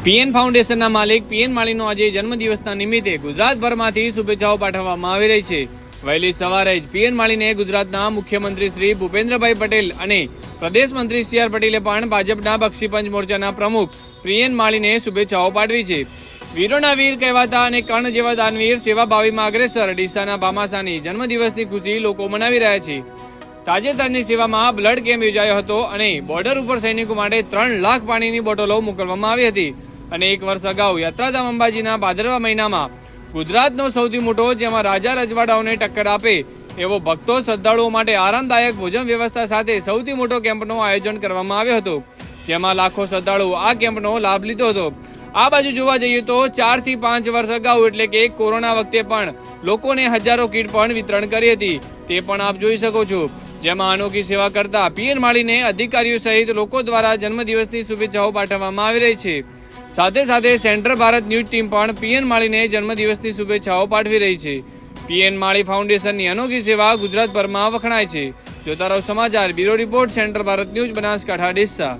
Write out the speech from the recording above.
PN ફાઉન્ડેશનના માલિક PN માળીનો આજે જન્મદિવસના નિમિત્તે ગુજરાતભરમાંથી શુભેચ્છાઓ પાઠવવામાં આવી રહી છે। વહેલી સવારે જ પીએન માળીને ગુજરાતના મુખ્યમંત્રી શ્રી ભૂપેન્દ્રભાઈ પટેલ અને પ્રદેશ મંત્રી સી.આર. પટેલે પણ ભાજપના બક્ષીપંચ મોરચાના પ્રમુખ પીએન માળીને શુભેચ્છાઓ પાઠવી છે। વીરોના વીર કહેવાતા અને કર્ણ જેવા દાનવીર સેવાભાવીમાં અગ્રેસર ડીસાના ભામાસાની જન્મદિવસની ખુશી લોકો મનાવી રહ્યા છે। તાજેતરની સેવામાં બ્લડ કેમ્પ યોજાયો હતો અને બોર્ડર ઉપર સૈનિકો માટે 3 લાખ પાણીની બોટલો મોકલવામાં આવી હતી અને 1 વર્ષ અગાઉ યાત્રાધામ અંબાજીના ભાદરવા મહિનામાં ગુજરાતનો સૌથી મોટો જેમાં રાજા રજવાડાઓને ટક્કર આપે એવો ભક્તો શ્રદ્ધાળુઓ માટે આરામદાયક ભોજન વ્યવસ્થા સાથે સૌથી મોટો કેમ્પનું આયોજન કરવામાં આવ્યો હતો, જેમાં લાખો શ્રદ્ધાળુઓ આ કેમ્પનો લાભ લીધો હતો। આ બાજુ જોવા જઈએ તો 4 થી 5 વર્ષ અગાઉ એટલે કે કોરોના વખતે પણ લોકોને હજારો કીટ પણ વિતરણ કરી હતી, તે પણ આપ જોઈ શકો છો, જેમાં અનોખી સેવા કરતા પીએન માળીને અધિકારીઓ સહિત લોકો દ્વારા જન્મદિવસની શુભેચ્છાઓ પાઠવવામાં આવી રહી છે। સાથે સાથે સેન્ટ્રલ ભારત ન્યૂઝ ટીમ પણ પીએન માળીને જન્મદિવસની શુભેચ્છાઓ પાઠવી રહી છે। પીએન માળી ફાઉન્ડેશનની અનોખી સેવા ગુજરાતભરમાં વખણાય છે। જોતા રહો સમાચાર bureau report, central Bharat news, Banaskantha, Deesa.